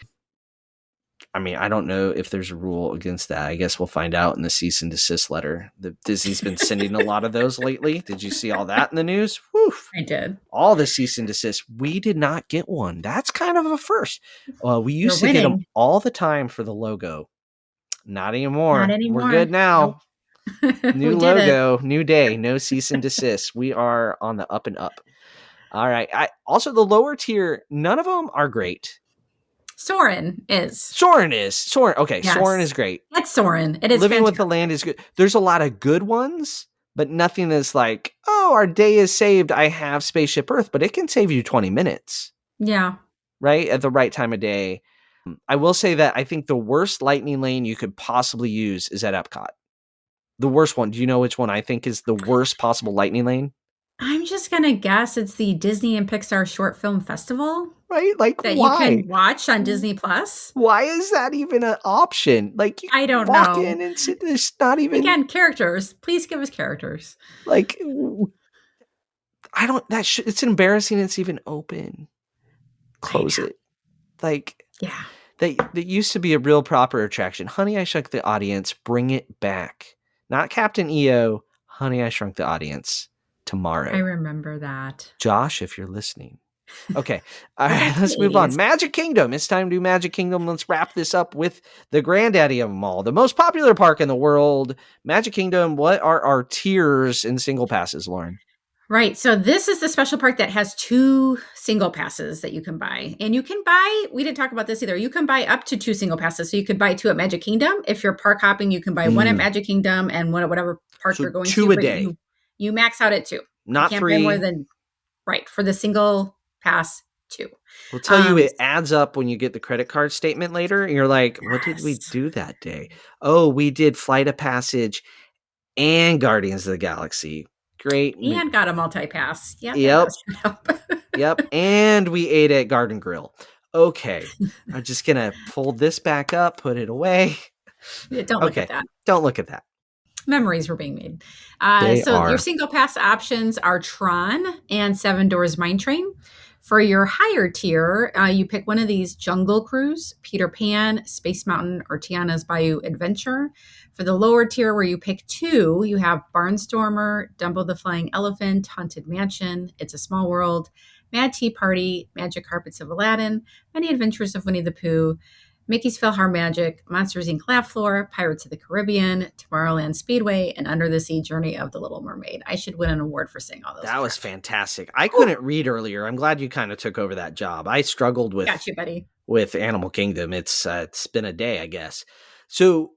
I mean, I don't know if there's a rule against that. I guess we'll find out in the cease and desist letter. Disney's been sending a lot of those lately. Did you see all that in the news? Whew. I did. All the cease and desist. We did not get one. That's kind of a first. We used to get them all the time for the logo. Not anymore. Not anymore. We're good now. Nope. New logo, new day, no cease and desist. We are on the up and up. All right. Also, the lower tier, none of them are great. Soarin' is. Soarin'. Okay, yes. Soarin' is great. That's Soarin'. It is Living with the Land is good. There's a lot of good ones, but nothing that's like, oh, our day is saved. I have Spaceship Earth, but it can save you 20 minutes. Yeah. Right? At the right time of day. I will say that I think the worst lightning lane you could possibly use is at EPCOT. The worst one. Do you know which one I think is the worst possible lightning lane? I'm just going to guess it's the Disney and Pixar Short Film Festival. Right? Like, that why? You can watch on Disney Plus. Why is that even an option? Like, you I don't walk know. in and sit, there's not even... Again, characters. Please give us characters. Like, I don't... it's embarrassing it's even open. Close it. Like... Yeah. That used to be a real proper attraction. Honey, I Shrunk the Audience. Bring it back. Not Captain EO. Honey, I Shrunk the Audience. Tomorrow. I remember that. Josh, if you're listening. Okay. All right, let's move on. Magic Kingdom. It's time to do Magic Kingdom. Let's wrap this up with the granddaddy of them all. The most popular park in the world. Magic Kingdom. What are our tiers in single passes, Lauren? Right. So this is the special park that has 2 single passes that you can buy. And you can buy, we didn't talk about this either. You can buy up to 2 single passes. So you could buy 2 at Magic Kingdom. If you're park hopping, you can buy 1 at Magic Kingdom and 1 at whatever park you're going 2 to. 2 a day. You max out at 2. Not you can't 3. Buy more than, right. For the single pass, 2. We'll tell you it adds up when you get the credit card statement later. And you're like, what did we do that day? Oh, we did Flight of Passage and Guardians of the Galaxy. Great. And got a multi-pass. Yeah. Yep. Yep. And we ate at Garden Grill. Okay. I'm just going to fold this back up, put it away. Yeah, don't look at that. Don't look at that. Memories were being made. Your single pass options are Tron and Seven Doors Mine Train. For your higher tier, you pick one of these: Jungle Cruise, Peter Pan, Space Mountain, or Tiana's Bayou Adventure. For the lower tier, where you pick 2, you have Barnstormer, Dumbo the Flying Elephant, Haunted Mansion, It's a Small World, Mad Tea Party, Magic Carpets of Aladdin, Many Adventures of Winnie the Pooh, Mickey's PhilharMagic, Monsters Inc. Laugh Floor, Pirates of the Caribbean, Tomorrowland Speedway, and Under the Sea Journey of the Little Mermaid. I should win an award for saying all those. That was fantastic. I couldn't read earlier. I'm glad you kind of took over that job. I struggled with Got you, buddy. With Animal Kingdom. It's been a day, I guess. So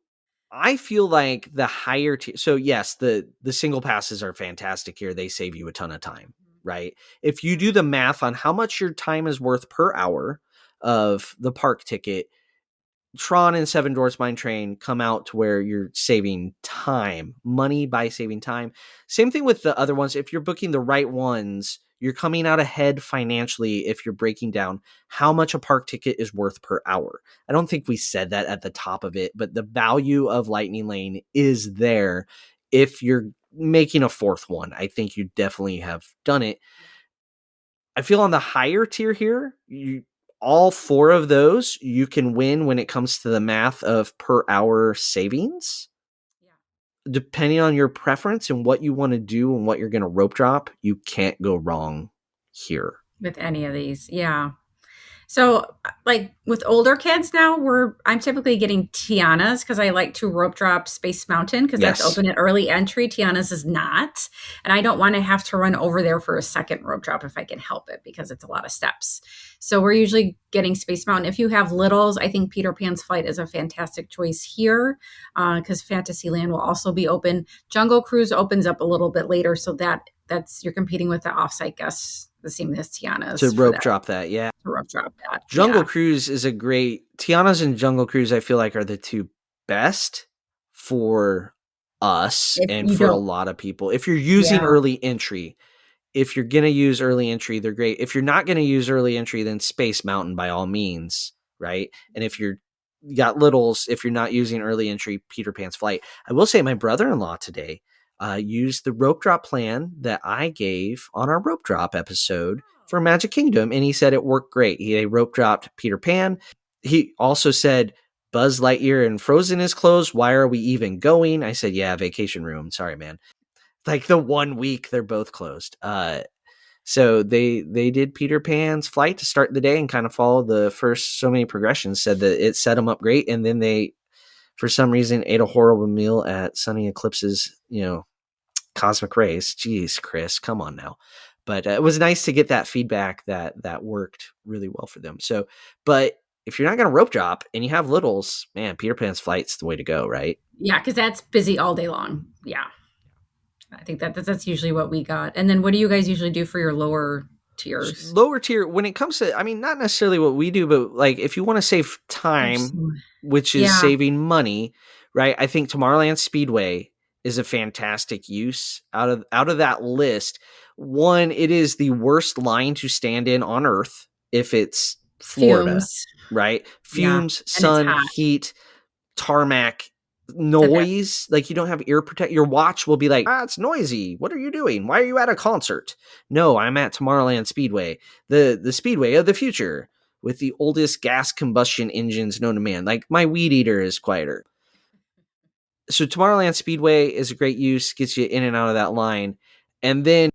I feel like the higher tier. So yes, the single passes are fantastic here. They save you a ton of time, right? If you do the math on how much your time is worth per hour of the park ticket, Tron and Seven Dwarfs Mine Train come out to where you're saving time, money by saving time. Same thing with the other ones. If you're booking the right ones, you're coming out ahead financially if you're breaking down how much a park ticket is worth per hour. I don't think we said that at the top of it, but the value of Lightning Lane is there. If you're making a 4th one, I think you definitely have done it. I feel on the higher tier here, all 4 of those you can win when it comes to the math of per hour savings. depending on your preference and what you want to do and what you're going to rope drop, you can't go wrong here with any of these. Yeah. So, like with older kids now, I'm typically getting Tiana's because I like to rope drop Space Mountain because that's Yes. open at early entry. Tiana's is not, and I don't want to have to run over there for a second rope drop if I can help it because it's a lot of steps. So we're usually getting Space Mountain. If you have littles, I think Peter Pan's Flight is a fantastic choice here because Fantasyland will also be open. Jungle Cruise opens up a little bit later, so that's you're competing with the offsite guests, the same as Tiana's to for rope that. drop that. Yeah. To rope drop that. Jungle Yeah. Cruise is a great Tiana's and Jungle Cruise. I feel like are the two best for us If and you for a don't, lot of people. If you're using yeah, early entry, if you're going to use early entry, they're great. If you're not going to use early entry, then Space Mountain by all means, right? And if you got littles, if you're not using early entry, Peter Pan's Flight. I will say my brother-in-law today used the rope drop plan that I gave on our rope drop episode for Magic Kingdom, and he said it worked great. He rope dropped Peter Pan. He also said Buzz Lightyear and Frozen is closed. Why are we even going? I said, yeah, vacation room. Sorry, man. Like the 1 week they're both closed. So they did Peter Pan's Flight to start the day and kind of follow the first so many progressions. Said that it set them up great, and then they, for some reason, ate a horrible meal at Sunny Eclipse's, cosmic rays. Jeez, Chris, come on now. But it was nice to get that feedback that worked really well for them. So, but if you're not going to rope drop and you have littles, man, Peter Pan's Flight's the way to go, right? yeah, because that's busy all day long. Yeah, I think that's usually what we got. And then, what do you guys usually do for your lower tiers? Lower tier, when it comes to, I mean, not necessarily what we do, but like if you want to save time, which is Yeah, saving money, right? I think Tomorrowland Speedway is a fantastic use out of that list. One, it is the worst line to stand in on Earth if it's Florida, fumes. right? Yeah, Fumes, and it's sun, hot. heat, tarmac, It's a bit, noise. Like you don't have ear protect. Your watch will be like, it's noisy. What are you doing? Why are you at a concert? No, I'm at Tomorrowland Speedway, the speedway of the future with the oldest gas combustion engines known to man. Like my weed eater is quieter. So Tomorrowland Speedway is a great use, gets you in and out of that line. And then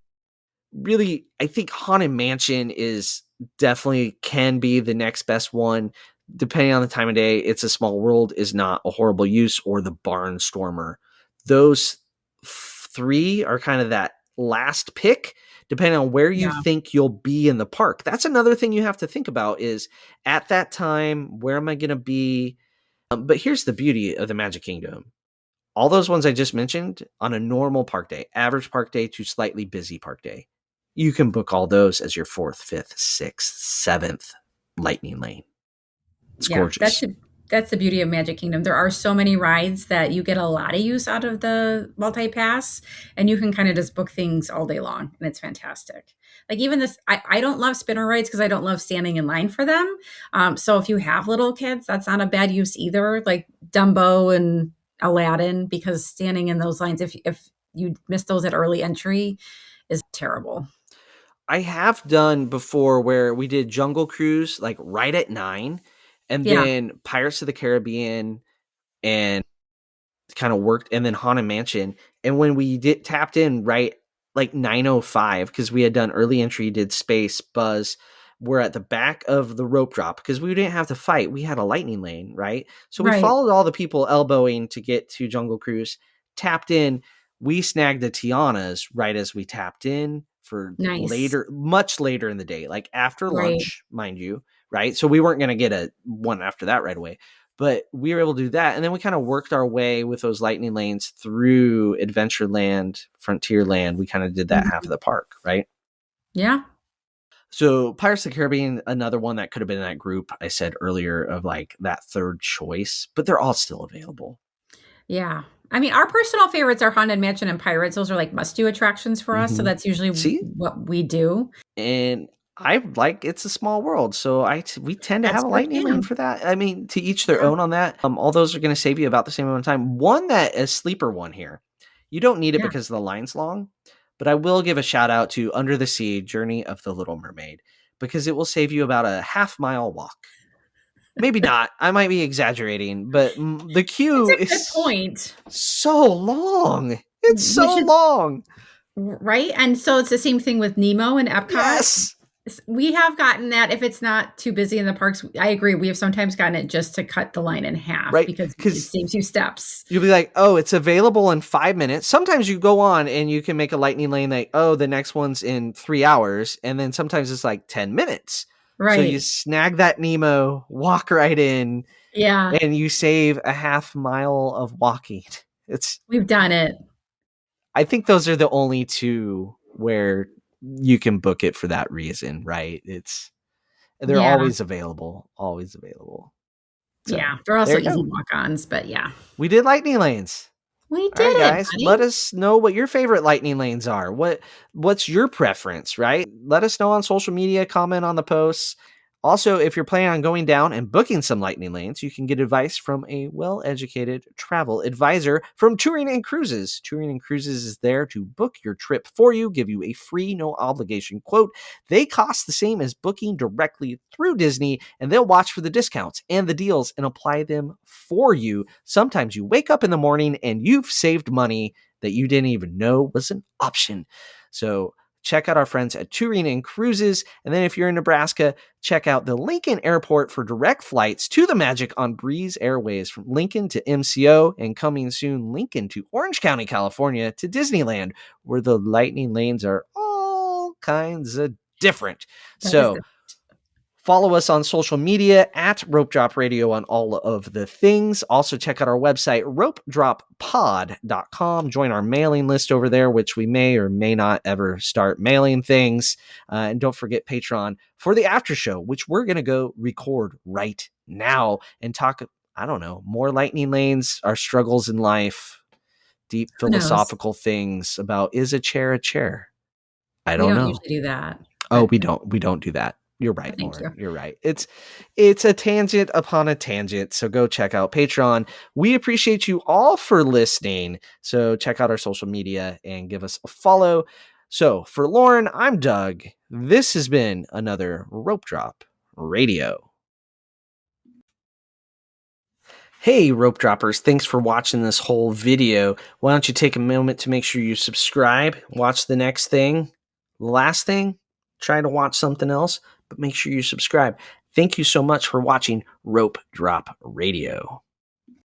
really, I think Haunted Mansion is definitely can be the next best one. Depending on the time of day, It's a Small World is not a horrible use, or the Barnstormer. Those three are kind of that last pick, depending on where you yeah, think you'll be in the park. That's another thing you have to think about is at that time, where am I going to be? But here's the beauty of the Magic Kingdom. All those ones I just mentioned on a normal park day, average park day to slightly busy park day, you can book all those as your 4th, 5th, 6th, 7th lightning lane. It's yeah. gorgeous. That's the beauty of Magic Kingdom. There are so many rides that you get a lot of use out of the multi-pass, and you can kind of just book things all day long, and it's fantastic. Like even this, I don't love spinner rides because I don't love standing in line for them. So if you have little kids, that's not a bad use either, like Dumbo and Aladdin, because standing in those lines, if you miss those at early entry, is terrible. I have done before where we did Jungle Cruise like right at 9, and Yeah, then Pirates of the Caribbean and kind of worked, and then Haunted Mansion. And when we tapped in right like 9:05, because we had done early entry, did Space, Buzz, we're at the back of the rope drop because we didn't have to fight. We had a lightning lane, right? So we right. followed all the people elbowing to get to Jungle Cruise, tapped in. We snagged the Tianas right as we tapped in for Nice. later, much later in the day, like after Right. lunch, mind you, right? So we weren't going to get a one after that right away, but we were able to do that. And then we kind of worked our way with those lightning lanes through Adventureland, Frontierland. We kind of did that half of Mhm. the park, right? Yeah. So Pirates of the Caribbean, another one that could have been in that group I said earlier of like that third choice, but they're all still available. Yeah. I mean, our personal favorites are Haunted Mansion and Pirates. Those are like must-do attractions for us, so Mm-hmm. that's usually See, what we do. and I like It's a Small World, so we tend to That's have a your lightning lane jam. for that. I mean, to each their Yeah. own on that. All those are going to save you about the same amount of time. One that a sleeper one here, you don't need it Yeah. because the line's long, but I will give a shout out to Under the Sea: Journey of the Little Mermaid because it will save you about a half-mile walk. Maybe not. I might be exaggerating, but the queue That's a good is point. so long. It's Which so is long. right. And so it's the same thing with Nemo and Epcot. Yes. We have gotten that if it's not too busy in the parks. I agree. We have sometimes gotten it just to cut the line in half Right. because it Because saves you steps. you'll be like, oh, it's available in 5 minutes. Sometimes you go on and you can make a lightning lane like, oh, the next one's in 3 hours. And then sometimes it's like 10 minutes. So you Right. snag that Nemo, walk right in, Yeah. and you save a half mile of walking. We've done it. I think those are the only two where you can book it for that reason, right? They're Yeah. always available, always available. So Yeah. They're there also you easy go. walk-ons, but yeah. We did lightning lanes. We All right, did it, guys, let buddy. us know what your favorite lightning lanes are. What's your preference, right? Let us know on social media, comment on the posts. Also, if you're planning on going down and booking some lightning lanes, you can get advice from a well-educated travel advisor from Touring and Cruises. Touring and Cruises is there to book your trip for you, give you a free, no obligation quote. They cost the same as booking directly through Disney, and they'll watch for the discounts and the deals and apply them for you. Sometimes you wake up in the morning and you've saved money that you didn't even know was an option. So check out our friends at Touring and Cruises. And then if you're in Nebraska, check out the Lincoln Airport for direct flights to the Magic on Breeze Airways from Lincoln to MCO, and coming soon, Lincoln to Orange County, California to Disneyland, where the lightning lanes are all kinds of different. That is So follow us on social media at Rope Drop Radio on all of the things. Also, check out our website, ropedroppod.com. Join our mailing list over there, which we may or may not ever start mailing things. And don't forget Patreon for the after show, which we're going to go record right now and talk, I don't know, more lightning lanes, our struggles in life, deep who knows? philosophical things about, is a chair a chair? I We don't don't know. usually do that. Oh, But we don't do that. You're right, thank Lauren. you. You're right. It's a tangent upon a tangent. So go check out Patreon. We appreciate you all for listening. So check out our social media and give us a follow. So for Lauren, I'm Doug. This has been another Rope Drop Radio. Hey, Rope Droppers. Thanks for watching this whole video. Why don't you take a moment to make sure you subscribe, watch the next thing, last thing, try to watch something else, but make sure you subscribe. Thank you so much for watching Rope Drop Radio.